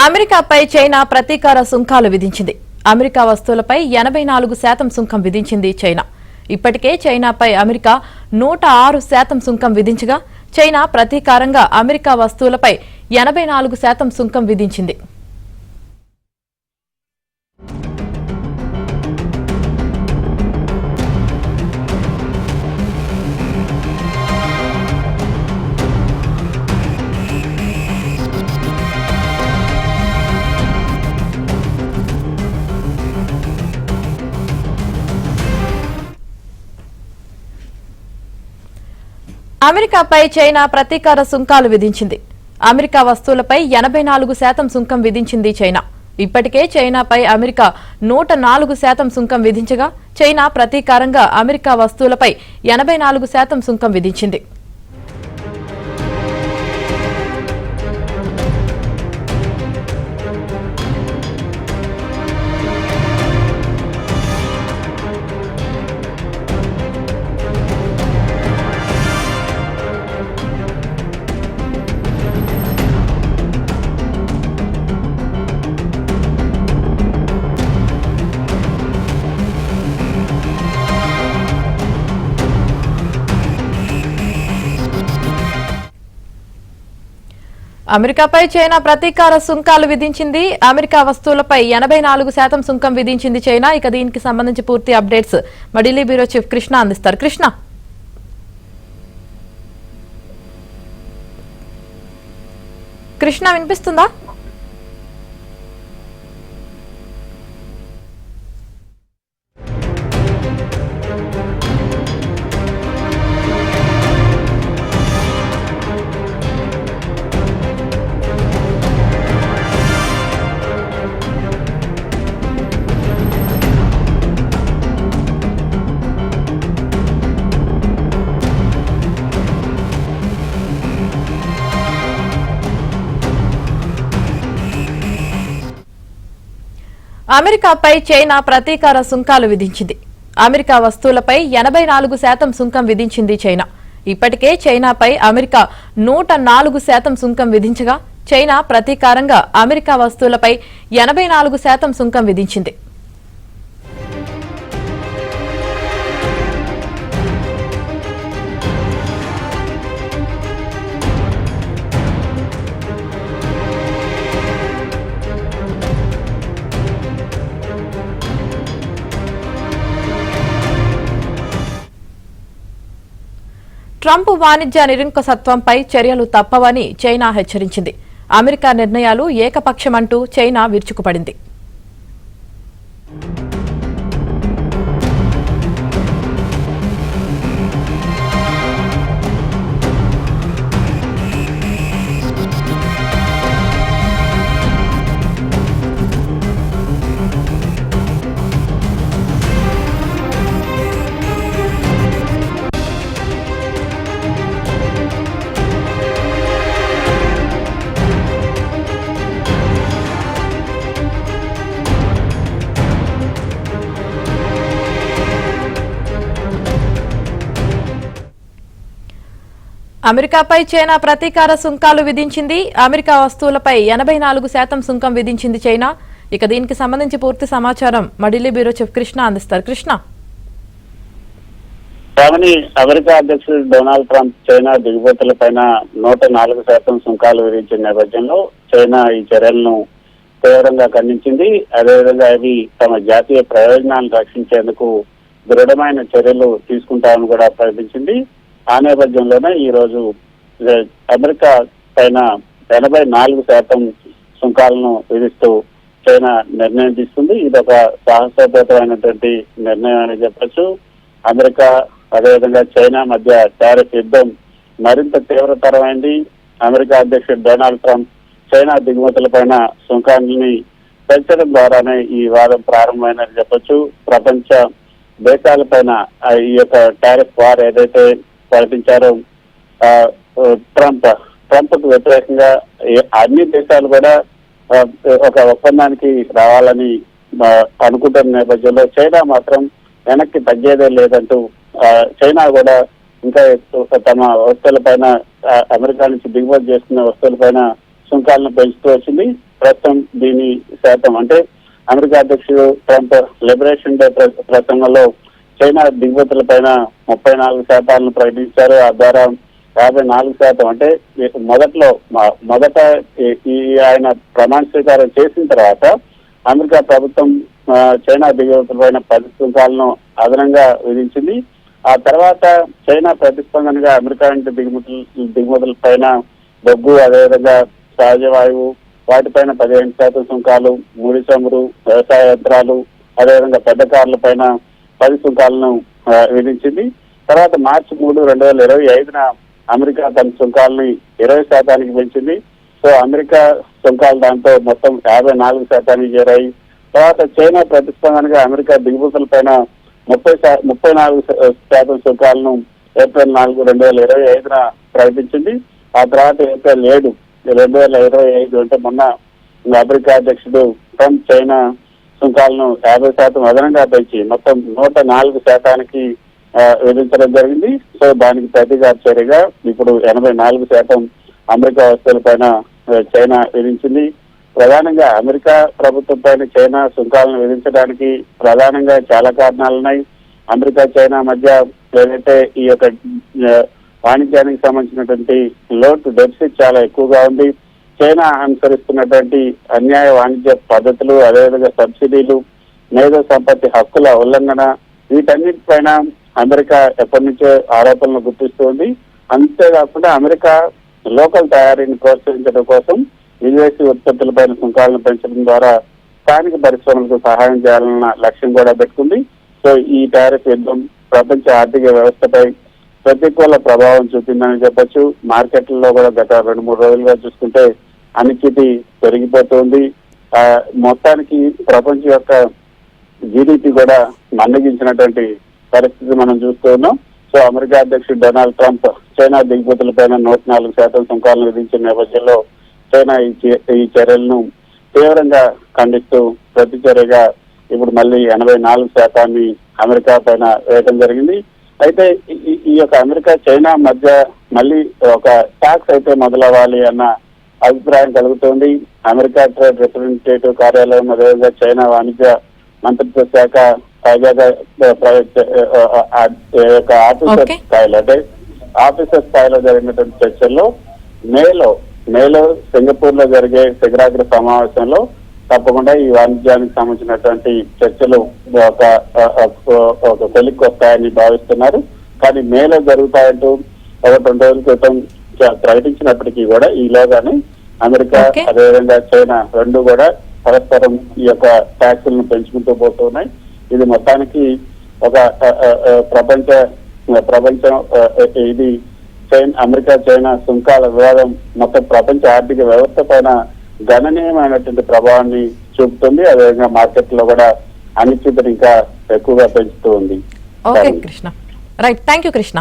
అమెరికాపై China ప్రతీకార సుంకాలు విధించింది. అమెరికా వస్తువులపై 84% సుంకం విధించింది చైనా. ఇప్పటికే చైనాపై అమెరికా 106% సుంకం విధించగా చైనా ప్రతీకారంగా అమెరికా వస్తువులపై 84% సుంకం విధించింది. అమెరికాపై చైనా ప్రతీకార సుంకాలు విధించింది. అమెరికా వస్తువులపై 84% సుంకం విధించింది చైనా. ఇప్పటికే చైనాపై అమెరికా 104% సుంకం విధించగా చైనా ప్రతీకారంగా అమెరికా వస్తువులపై 84% సుంకం విధించింది. అమెరికాపై చైనా ప్రతీకార సుంకాలు విధించింది. అమెరికా వస్తువులపై 84% సుంకం విధించింది చైనా. ఇక దీనికి సంబంధించి పూర్తి అప్డేట్స్ మా ఢిల్లీ బ్యూరో చీఫ్ కృష్ణ అందిస్తారు. కృష్ణ వినిపిస్తుందా? అమెరికాపై చైనా ప్రతీకార సుంకాలు విధించింది. అమెరికా వస్తువులపై 84% సుంకం విధించింది చైనా. ఇప్పటికే చైనాపై అమెరికా 104% సుంకం విధించగా చైనా ప్రతీకారంగా అమెరికా వస్తువులపై 84% సుంకం విధించింది. ట్రంప్ వాణిజ్య నిరంకుశత్వంపై చర్యలు తప్పవని చైనా హెచ్చరించింది. అమెరికా నిర్ణయాలు ఏకపక్షమంటూ చైనా విరుచుకుపడింది. అమెరికాపై చైనా ప్రతీకార సుంకాలు విధించింది. అమెరికా వస్తువులపై 84% సుంకం విధించింది చైనా. ఇక దీనికి సంబంధించి పూర్తి సమాచారం మా ఢిల్లీ బ్యూరో చీఫ్ కృష్ణ అందిస్తారు. అమెరికా అధ్యక్షుడు డొనాల్డ్ ట్రంప్ చైనా దిగుమతులపైన 104% సుంకాలు విధించిన నేపథ్యంలో చైనా ఈ చర్యలను తీవ్రంగా ఖండించింది. అదేవిధంగా అవి తమ జాతీయ ప్రయోజనాలను రక్షించేందుకు దృఢమైన చర్యలు తీసుకుంటామని కూడా ప్రకటించింది. ఆ నేపథ్యంలోనే ఈ రోజు అమెరికా పైన 84% సుంకాలను విధిస్తూ చైనా నిర్ణయం తీసుకుంది. ఇదొక సాహసోపేతమైనటువంటి నిర్ణయం అని చెప్పచ్చు. అమెరికా అదేవిధంగా చైనా మధ్య టారిఫ్ యుద్ధం మరింత తీవ్రతరమైంది. అమెరికా అధ్యక్షుడు డొనాల్డ్ ట్రంప్ చైనా దిగుమతులపైన సుంకాన్ని పెంచడం ద్వారానే ఈ వాదం ప్రారంభమైనది చెప్పొచ్చు. ప్రపంచ దేశాలపైన ఈ యొక్క టారిఫ్ వార్ ఏదైతే ప్రకటించారో ట్రంప్ కు వ్యతిరేకంగా అన్ని దేశాలు కూడా ఒక ఒప్పందానికి రావాలని అనుకుంటున్న నేపథ్యంలో చైనా మాత్రం వెనక్కి తగ్గేదే లేదంటూ చైనా కూడా ఇంకా తమ వస్తువులపైన అమెరికా నుంచి దిగుమతి చేసుకున్న వస్తువులపైన సుంకాలను పెంచుతూ వచ్చింది. ప్రస్తుతం దీని శాతం అంటే అమెరికా అధ్యక్షుడు ట్రంప్ లిబరేషన్ డే ప్రసంగంలో చైనా దిగుమతుల పైన 34% ప్రకటించారు. ఆ ద్వారా 54% అంటే మొదట ఈ ఆయన ప్రమాణ స్వీకారం చేసిన తర్వాత అమెరికా ప్రభుత్వం చైనా దిగుమతుల పైన 10 సుంకాలను అదనంగా విధించింది. ఆ తర్వాత చైనా ప్రతిస్పందనగా అమెరికా నుండి దిగుమతుల పైన బొగ్గు, అదేవిధంగా సహజ వాయువు వాటిపైన 15% సుంకాలు, ముడి చమురు, వ్యవసాయ యంత్రాలు, అదేవిధంగా పెద్ద కార్ల పైన 10 సుంకాలను విధించింది. తర్వాత మార్చి 3, 2025న అమెరికా తన సుంకాలని 20% పెంచింది. సో అమెరికా సుంకాలు దాంతో మొత్తం 54% చేరాయి. తర్వాత చైనా ప్రతిస్పందనగా అమెరికా దిగుమతుల పైన 34% సుంకాలను ఏప్రిల్ 4, 2025న ప్రకటించింది. ఆ తర్వాత ఏప్రిల్ 7, 2025 అంటే మొన్న అమెరికా అధ్యక్షుడు ట్రంప్ చైనా సుంకాలను 50% అదనంగా పెంచి మొత్తం 104%కి విధించడం జరిగింది. సో దానికి ప్రతిగా చర్యగా ఇప్పుడు 84% అమెరికా వస్తువుల పైన చైనా విధించింది. ప్రధానంగా అమెరికా ప్రభుత్వం పైన చైనా సుంకాలను విధించడానికి ప్రధానంగా చాలా కారణాలున్నాయి. అమెరికా చైనా మధ్య ఏదైతే ఈ యొక్క వాణిజ్యానికి సంబంధించినటువంటి లోటు డెఫిసిట్ చాలా ఎక్కువగా ఉంది. చైనా అనుసరిస్తున్నటువంటి అన్యాయ వాణిజ్య పద్ధతులు, అదేవిధంగా సబ్సిడీలు, మేధో సంపత్తి హక్కుల ఉల్లంఘన, వీటన్నిటిపైన అమెరికా ఎప్పటి నుంచో ఆరోపణలు గుర్తిస్తుంది. అంతేకాకుండా అమెరికా లోకల్ తయారీని ప్రోత్సహించడం కోసం విదేశీ ఉత్పత్తులపైన సుంకాలను పెంచడం ద్వారా స్థానిక పరిశ్రమలకు సహాయం చేయాలన్న లక్ష్యం కూడా పెట్టుకుంది. సో ఈ టారిఫ్ యుద్ధం ప్రపంచ ఆర్థిక వ్యవస్థపై ప్రతికూల ప్రభావం చూపిందని చెప్పొచ్చు. మార్కెట్లలో కూడా గత 2-3 రోజులుగా చూసుకుంటే అనిశ్చితి పెరిగిపోతుంది. మొత్తానికి ప్రపంచం యొక్క జీడిపి కూడా మందగించినటువంటి పరిస్థితి మనం చూస్తూ ఉన్నాం. సో అమెరికా అధ్యక్షుడు డొనాల్డ్ ట్రంప్ చైనా దిగుమతులపైన 104% సుంకాలను విధించిన నేపథ్యంలో చైనా ఈ చర్యలను తీవ్రంగా ఖండిస్తూ ప్రతి చర్యగా ఇప్పుడు మళ్ళీ 84% అమెరికా పైన వేయడం జరిగింది. అయితే ఈ యొక్క అమెరికా చైనా మధ్య మళ్ళీ ఒక టాక్స్ అయితే మొదలవ్వాలి అన్న అభిప్రాయం కలుగుతోంది. అమెరికా ట్రేడ్ రిప్రజెంటేటివ్ కార్యాలయం, అదేవిధంగా చైనా వాణిజ్య మంత్రిత్వ శాఖ తాజాగా ఆఫీసర్ స్థాయిలో అంటే ఆఫీసర్ స్థాయిలో జరిగినటువంటి చర్చల్లో మేలో సింగపూర్ లో జరిగే శిఖరాగ్ర సమావేశంలో తప్పకుండా ఈ వాణిజ్యానికి సంబంధించినటువంటి చర్చలు ఒక కొలిక్కి వస్తాయని భావిస్తున్నారు. కానీ మేలో జరుగుతాయంటూ 1-2 రోజుల క్రితం ప్రకటించినప్పటికీ కూడా ఈలోగానే అమెరికా అదేవిధంగా చైనా రెండు కూడా పరస్పరం ఈ యొక్క ట్యాక్సులను పెంచుకుంటూ పోతున్నాయి. ఇది మొత్తానికి ఒక ప్రపంచం ఇది అమెరికా చైనా సుంకాల వివాదం మొత్తం ప్రపంచ ఆర్థిక వ్యవస్థ పైన గణనీయమైనటువంటి ప్రభావాన్ని చూపుతుంది. అదేవిధంగా మార్కెట్ లో కూడా అనిశ్చితను ఇంకా ఎక్కువగా పెంచుతూ ఉంది. Okay Krishna, right, thank you Krishna.